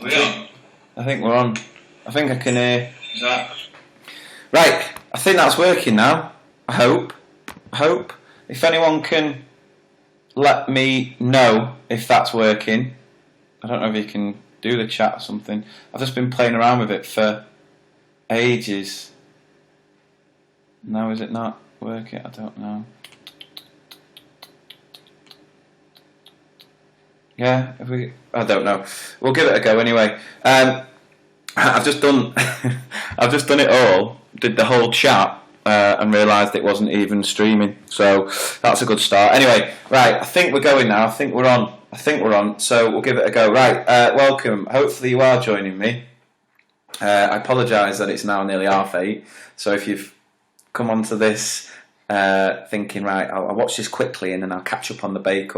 Are we on? I think we're on. I think I can hear. Is that? Right, I think that's working now. I hope. If anyone can let me know if that's working. I don't know if you can do the chat or something. I've just been playing around with it for ages. Now is it not working? I don't know. Yeah, I don't know. We'll give it a go anyway. I've just done it all. Did the whole chat and realised it wasn't even streaming. So that's a good start. Anyway, right. I think we're going now. I think we're on. So we'll give it a go. Right. Welcome. Hopefully you are joining me. I apologise that it's now nearly 8:30. So if you've come onto this thinking, right, I'll watch this quickly and then I'll catch up on the Bake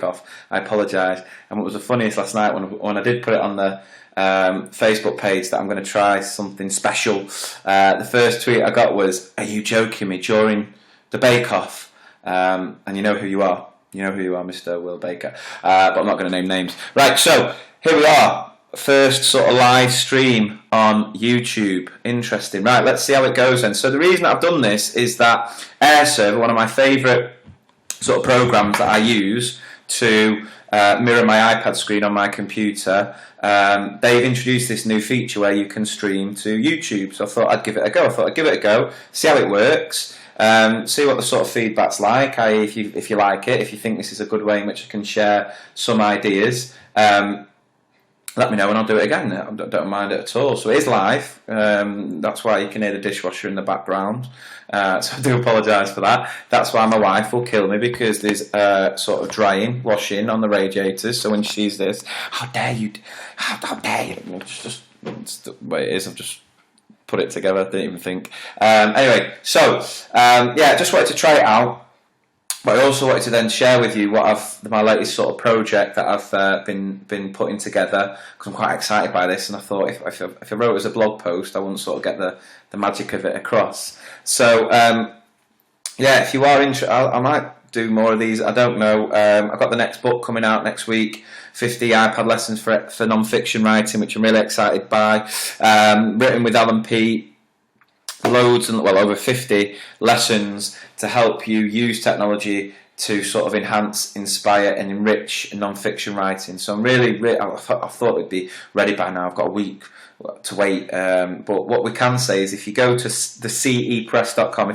Off, I apologise. And what was the funniest last night when I did put it on the Facebook page that I'm going to try something special, the first tweet I got was, "Are you joking me during the Bake Off?" And you know who you are. You know who you are, Mr. Will Baker. But I'm not going to name names. Right, so here we are. First sort of live stream on YouTube. Interesting. Right, let's see how it goes then. So the reason I've done this is that Airserver, one of my favourite sort of programs that I use to mirror my iPad screen on my computer, they've introduced this new feature where you can stream to YouTube. So I thought I'd give it a go. See how it works. See what the sort of feedback's like. If you like it, if you think this is a good way in which I can share some ideas. Let me know and I'll do it again. I don't mind it at all. So it is live. That's why you can hear the dishwasher in the background. So I do apologise for that. That's why my wife will kill me, because there's sort of washing on the radiators. So when she sees this, how dare you? It's the way it is. I've just put it together. Didn't even think. Anyway, so just wanted to try it out. But I also wanted to then share with you my latest sort of project that I've been putting together, because I'm quite excited by this, and I thought if I wrote it as a blog post, I wouldn't sort of get the magic of it across. So if you are interested, I might do more of these. I don't know. I've got the next book coming out next week, 50 iPad lessons for non-fiction writing, which I'm really excited by. Written with Alan P. Loads and over 50 lessons to help you use technology to sort of enhance, inspire and enrich non-fiction writing. So I'm really I thought it'd be ready by now. I've got a week to wait, but what we can say is if you go to the cepress.com,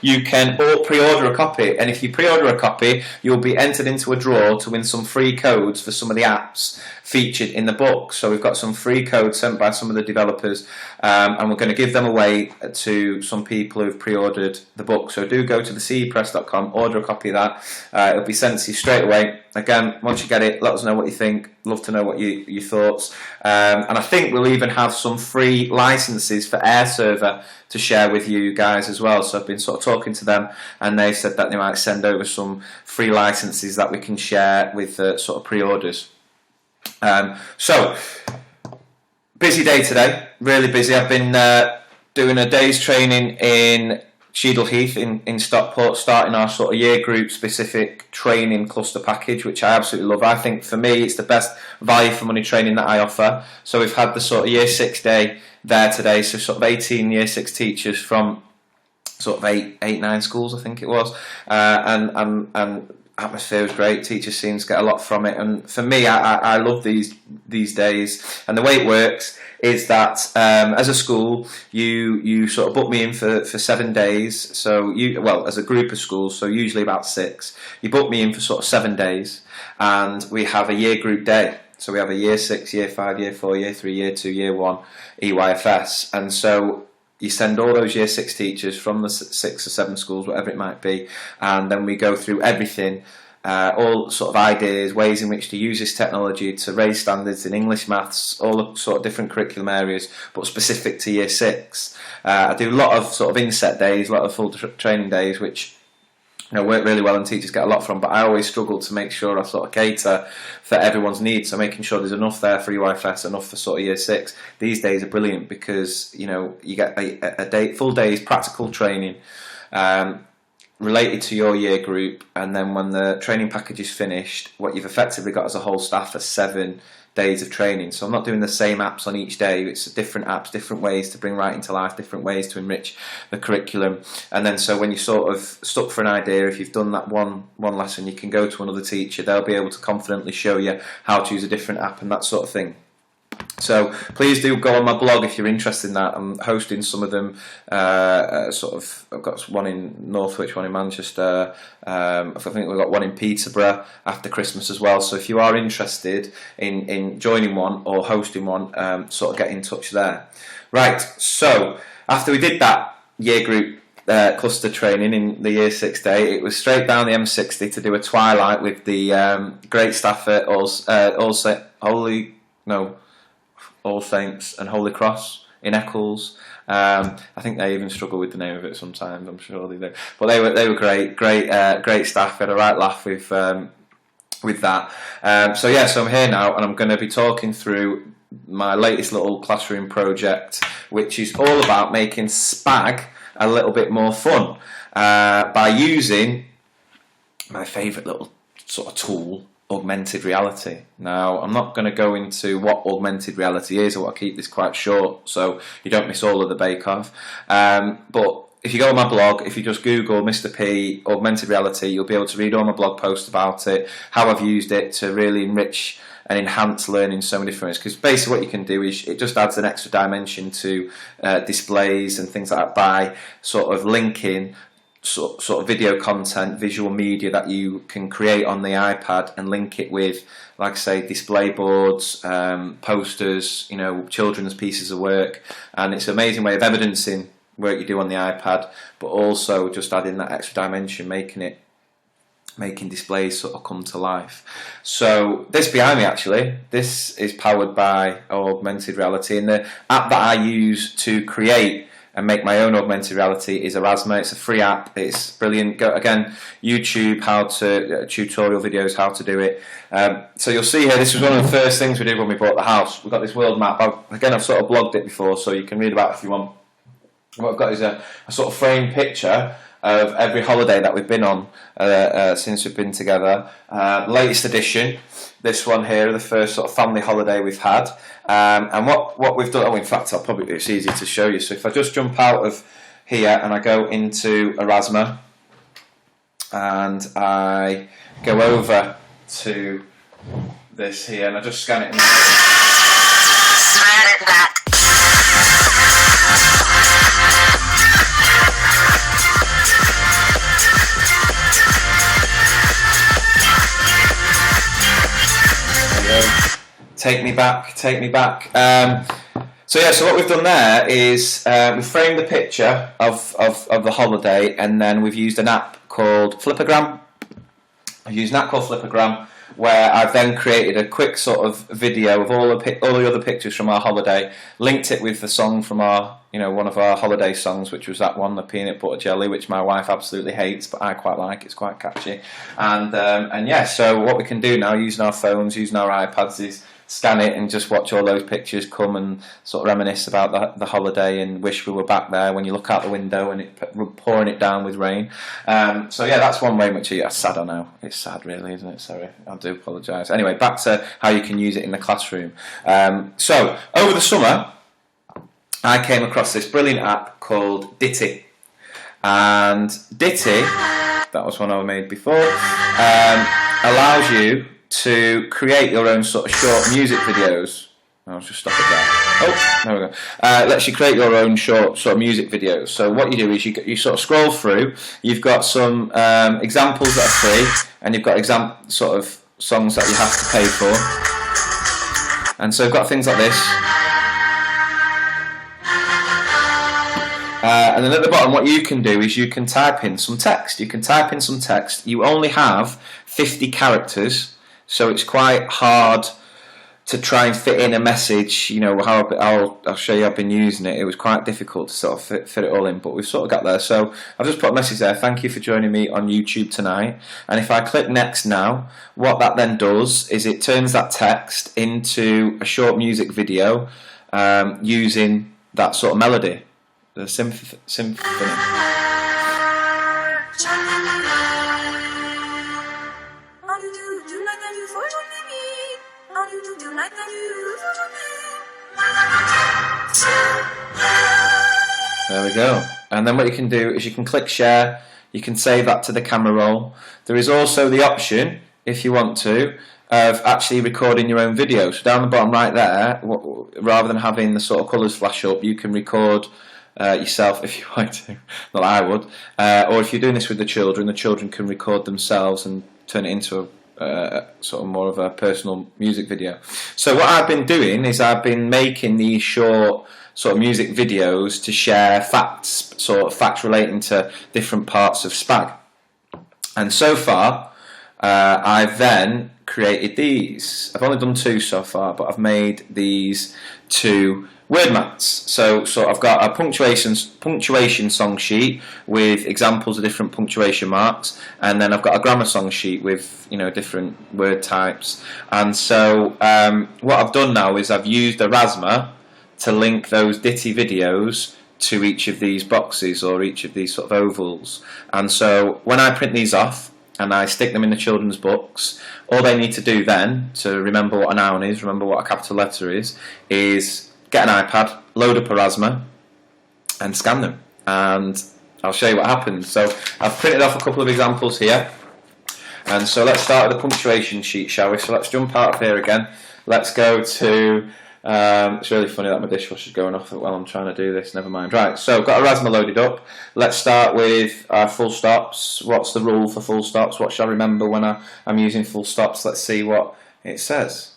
you can pre-order a copy, and if you pre-order a copy, you'll be entered into a draw to win some free codes for some of the apps featured in the book. So we've got some free codes sent by some of the developers, and we're going to give them away to some people who've pre-ordered the book. So do go to the cepress.com, order a copy of that. It'll be sent to you straight away. Again, once you get it, let us know what you think. Love to know what your thoughts. And I think we'll even have some free licenses for Airserver to share with you guys as well. So I've been sort of talking to them, and they said that they might send over some free licenses that we can share with sort of pre-orders. So busy day today, really busy. I've been doing a day's training in Cheadle Heath in Stockport, starting our sort of year group specific training cluster package, which I absolutely love. I think for me it's the best value for money training that I offer. So we've had the sort of year 6 day there today, so sort of 18 year 6 teachers from sort of 8-9 schools, I think it was, and atmosphere was great. Teachers seem to get a lot from it, and for me, I love these days. And the way it works is that as a school, you sort of book me in for 7 days. So as a group of schools, so usually about 6, you book me in for sort of 7 days, and we have a year group day. So we have a year 6, year 5, year 4, year 3, year 2, year 1 EYFS, and so you send all those year 6 teachers from the 6 or 7 schools, whatever it might be, and then we go through everything, all sort of ideas, ways in which to use this technology to raise standards in English, maths, all the sort of different curriculum areas, but specific to year 6. I do a lot of sort of inset days, a lot of full training days, which work really well and teachers get a lot from, but I always struggle to make sure I sort of cater for everyone's needs, so making sure there's enough there for EYFS, enough for sort of year 6. These days are brilliant because you get a full day's practical training related to your year group, and then when the training package is finished, what you've effectively got as a whole staff are 7 days of training. So I'm not doing the same apps on each day. It's different apps, different ways to bring writing to life, different ways to enrich the curriculum. And then so when you're sort of stuck for an idea, if you've done that one lesson, you can go to another teacher. They'll be able to confidently show you how to use a different app and that sort of thing. So please do go on my blog if you're interested in that. I'm hosting some of them. I've got one in Northwich, one in Manchester. I think we've got one in Peterborough after Christmas as well. So if you are interested in joining one or hosting one, sort of get in touch there. Right. So after we did that year group cluster training in the year 6 day, it was straight down the M60 to do a twilight with the great staff at All Saints and Holy Cross in Eccles. I think they even struggle with the name of it sometimes. I'm sure they do, but they were great staff. We had a right laugh with that. So I'm here now, and I'm going to be talking through my latest little classroom project, which is all about making Spag a little bit more fun by using my favourite little sort of tool, augmented reality. Now, I'm not going to go into what augmented reality is. I want to keep this quite short so you don't miss all of the bake-off. But if you go on my blog, if you just Google Mr. P augmented reality, you'll be able to read all my blog posts about it, how I've used it to really enrich and enhance learning in so many different ways. Because basically what you can do is it just adds an extra dimension to displays and things like that by sort of linking sort of video content, visual media that you can create on the iPad and link it with, like I say, display boards, posters, children's pieces of work. And it's an amazing way of evidencing work you do on the iPad, but also just adding that extra dimension, making displays sort of come to life. So this behind me, actually, this is powered by augmented reality, and the app that I use to create and make my own augmented reality is Erasmus. It's a free app. It's brilliant. Go again, YouTube, tutorial videos, how to do it. So you'll see here, this was one of the first things we did when we bought the house. We've got this world map. I've sort of blogged it before, so you can read about it if you want. What I've got is a sort of framed picture of every holiday that we've been on since we've been together. Latest edition, this one here, the first sort of family holiday we've had. And what we've done, in fact, it's easy to show you. So if I just jump out of here and I go into Erasmus and I go over to this here and I just scan it in. Take me back. So what we've done there is we've framed the picture of the holiday, and then we've used an app called Flipagram. I've used an app called Flipagram, where I've then created a quick sort of video of all the other pictures from our holiday, linked it with the song from our, one of our holiday songs, which was that one, the peanut butter jelly, which my wife absolutely hates, but I quite like. It's quite catchy. So what we can do now, using our phones, using our iPads, is scan it and just watch all those pictures come and sort of reminisce about the holiday and wish we were back there when you look out the window and it pouring it down with rain. That's one way much. That's sad, I know. It's sad, really, isn't it? Sorry, I do apologise. Anyway, back to how you can use it in the classroom. So over the summer, I came across this brilliant app called Ditty. And Ditty, that was one I made before, allows you to create your own sort of short music videos. I'll just stop it there. Oh, there we go. Lets you create your own short sort of music videos. So what you do is you sort of scroll through. You've got some examples that are free, and you've got sort of songs that you have to pay for. And so you've got things like this. And then at the bottom, what you can do is you can type in some text. You only have 50 characters. So it's quite hard to try and fit in a message. I'll show you. I've been using it. It was quite difficult to sort of fit it all in, but we've sort of got there. So I've just put a message there. Thank you for joining me on YouTube tonight. And if I click next now, what that then does is it turns that text into a short music video using that sort of melody, the symphony. There we go. And then what you can do is you can click share. You can save that to the camera roll. There is also the option, if you want to, of actually recording your own video. So down the bottom right there, rather than having the sort of colours flash up, you can record yourself if you want to. Not I would. Or if you're doing this with the children can record themselves and turn it into a sort of more of a personal music video. So what I've been doing is I've been making these short sort of music videos to share facts, sort of facts relating to different parts of Spag. And so far, I've then created these. I've only done 2 so far, but I've made these 2 word mats. So I've got a punctuation song sheet with examples of different punctuation marks, and then I've got a grammar song sheet with different word types. And so what I've done now is I've used Airserver to link those ditty videos to each of these boxes or each of these sort of ovals. And so when I print these off and I stick them in the children's books, all they need to do then to remember what a noun is, remember what a capital letter is get an iPad, load up Airserver and scan them, and I'll show you what happens. So I've printed off a couple of examples here, and so let's start with the punctuation sheet, shall we? So let's jump out of here again. Let's go to it's really funny that my dishwasher's going off while I'm trying to do this. Never mind. Right, so I've got Airserver loaded up. Let's start with full stops. What's the rule for full stops? What shall I remember when I'm using full stops? Let's see what it says.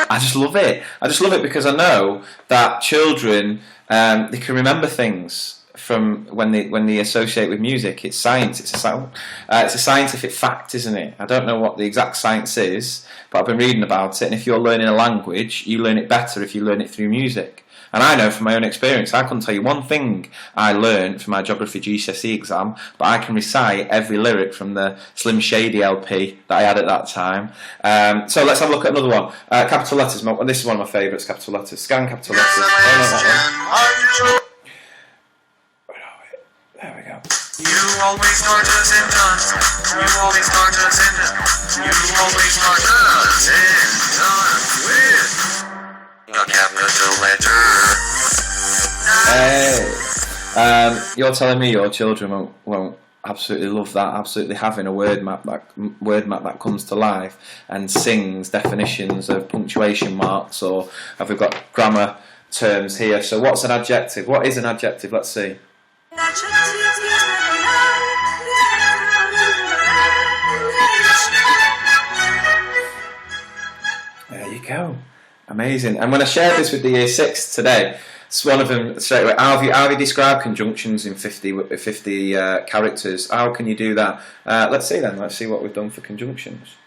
I just love it. I just love it because I know that children they can remember things from when they associate with music. It's science. It's a scientific fact, isn't it? I don't know what the exact science is, but I've been reading about it. And if you're learning a language, you learn it better if you learn it through music. And I know from my own experience, I couldn't tell you one thing I learned from my geography GCSE exam, but I can recite every lyric from the Slim Shady LP that I had at that time. So let's have a look at another one. Capital letters. This is one of my favourites, capital letters. Scan capital letters. Oh, no, there we go. You always start us in dust. You always start us in dust. You always start us in dust with a capital letter. Hey, you're telling me your children won't absolutely love that? Absolutely having a word map that comes to life and sings definitions of punctuation marks, or have we got grammar terms here? So what's an adjective? What is an adjective? Let's see. There you go. Amazing. And when I shared this with the Year 6 today, it's one of them straight away. How have you described conjunctions in 50 characters? How can you do that? Let's see then. Let's see what we've done for conjunctions.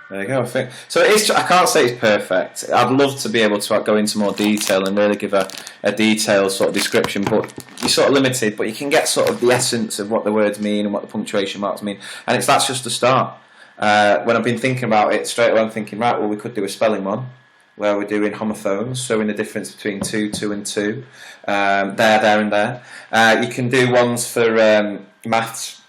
There you go. So it is. I can't say it's perfect. I'd love to be able to go into more detail and really give a detailed sort of description, but you're sort of limited. But you can get sort of the essence of what the words mean and what the punctuation marks mean, and that's just the start. When I've been thinking about it straight away, I'm thinking, right, well, we could do a spelling one where we're doing homophones, showing the difference between two and two, there and there. You can do ones for maths.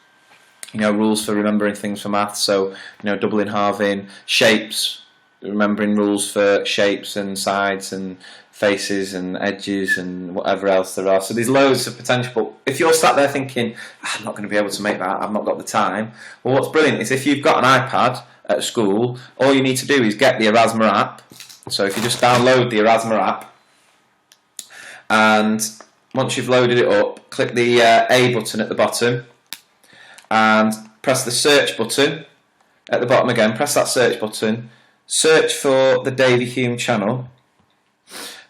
Rules for remembering things for maths, so doubling, halving, shapes, remembering rules for shapes and sides and faces and edges and whatever else there are. So there's loads of potential, but if you're sat there thinking, I'm not going to be able to make that, I've not got the time, well, what's brilliant is if you've got an iPad at school, all you need to do is get the Airserver app. So if you just download the Airserver app, and once you've loaded it up, click the A button at the bottom and press the search button at the bottom again. Press that search button, search for the Davy Hume channel,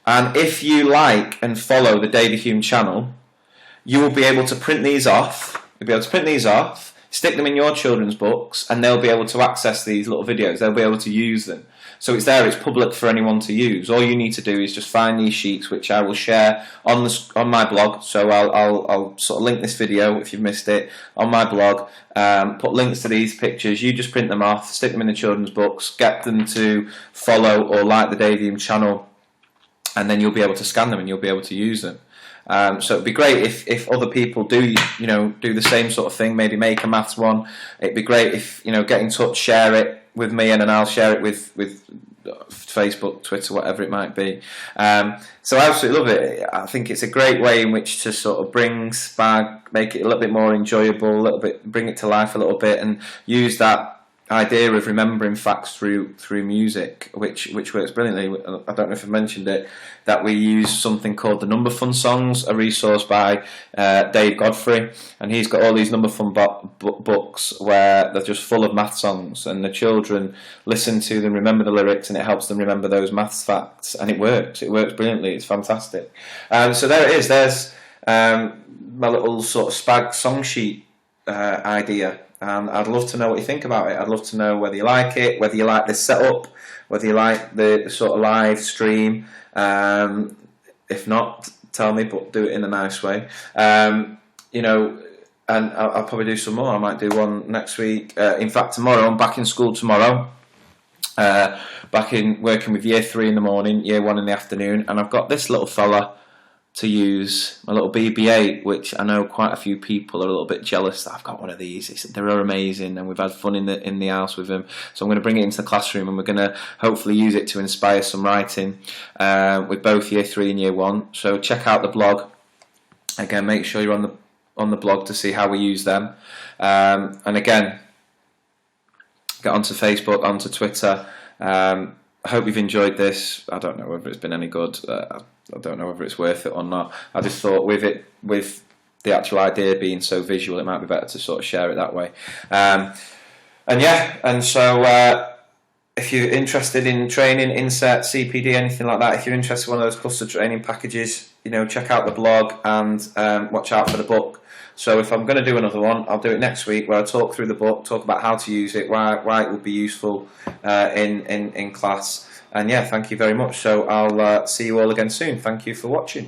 and if you like and follow the Davy Hume channel, you will be able to print these off. You'll be able to print these off, stick them in your children's books, and they'll be able to access these little videos. They'll be able to use them. So it's there, it's public for anyone to use. All you need to do is just find these sheets, which I will share on my blog. So I'll sort of link this video if you've missed it on my blog. Put links to these pictures. You just print them off, stick them in the children's books, get them to follow or like the Davium channel, and then you'll be able to scan them and you'll be able to use them. So it'd be great if other people do the same sort of thing. Maybe make a maths one. It'd be great if get in touch, share it with me, and then I'll share it with Facebook, Twitter, whatever it might be. So I absolutely love it. I think it's a great way in which to sort of bring Spag, make it a little bit more enjoyable, a little bit, bring it to life a little bit, and use that idea of remembering facts through music, which works brilliantly. I don't know if I mentioned it, that we use something called the Number Fun Songs, a resource by Dave Godfrey, and he's got all these Number Fun books where they're just full of math songs, and the children listen to them, remember the lyrics, and it helps them remember those maths facts, and it works brilliantly. It's fantastic. So there it is. There's my little sort of Spag song sheet idea. And I'd love to know what you think about it. I'd love to know whether you like it, whether you like this setup, whether you like the sort of live stream. If not, tell me, but do it in a nice way. And I'll probably do some more. I might do one next week. In fact, tomorrow, I'm back in school tomorrow. Back in working with year 3 in the morning, year 1 in the afternoon, and I've got this little fella to use, my little BB-8, which I know quite a few people are a little bit jealous that I've got one of these. They're amazing, and we've had fun in the house with them. So I'm going to bring it into the classroom, and we're going to hopefully use it to inspire some writing with both year 3 and year 1. So check out the blog. Again, make sure you're on the blog to see how we use them. And again, get onto Facebook, onto Twitter. I hope you've enjoyed this. I don't know whether it's been any good. I don't know whether it's worth it or not. I just thought with the actual idea being so visual, it might be better to sort of share it that way. And so if you're interested in training, insert, CPD, anything like that, if you're interested in one of those cluster training packages, check out the blog and watch out for the book. So if I'm going to do another one, I'll do it next week, where I talk through the book, talk about how to use it, why it would be useful in class. And yeah, thank you very much. So I'll see you all again soon. Thank you for watching.